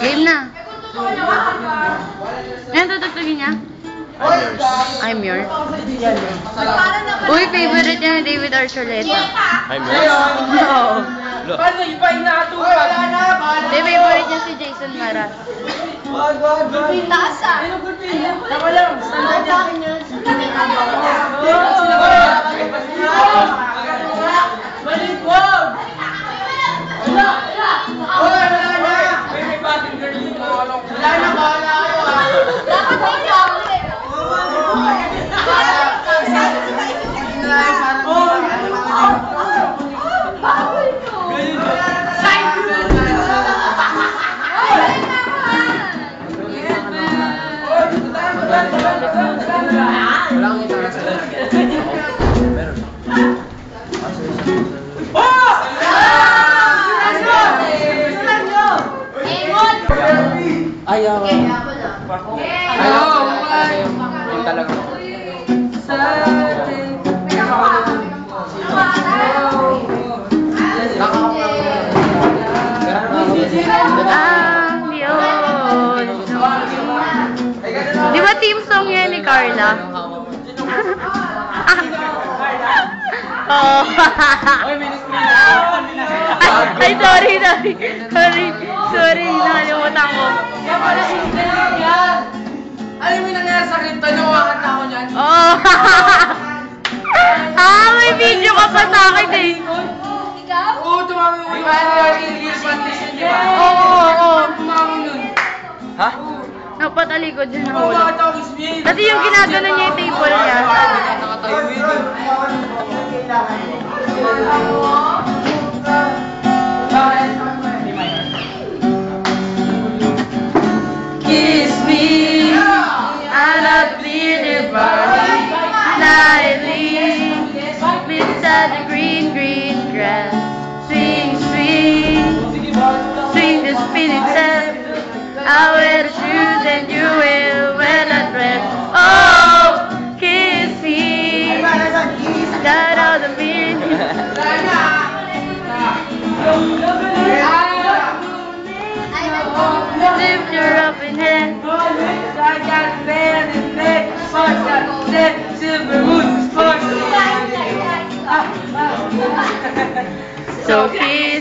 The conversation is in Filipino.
Game na. Ayan, tutugtugin niya. I'm yours. Uy, favorite niya, David Archuleta. I'm yours? Oo. Paano iba inatupan? Hindi, favorite niya si Jason Mara. Taas ah. Tama lang. Standard yan. Balik, wag! Wala! May batting girl dito. Wala na, bahala kayo ah. Dapat may chocolate. Ayaw. Yung talaga. Yun. Di ba team song yan ni Carla? Oh. Ay, sorry. Sorry, nakalimutan ko. Alam mo yung nangyari sa akin, tanawakan na ako niyan. Oh. May video ka pa sa akin eh. Ikaw? Oo, tumawag mo yung English partition, di ba? Oo. Tumawag nun. Ha? Napatalikod dyan Oo, ako. bakit ako ismail? Kasi yung ginagano niya yung table niya. Nakatayo yun. Kiss me, I love the body, lightly, beside the green grass. Swing the spinning step. I wear the shoes and you will wear the dress. Oh, kiss me, that all the meaning. Lift your up in hand. I got a band and bed, sparks got set, silver moon, sparks. So kiss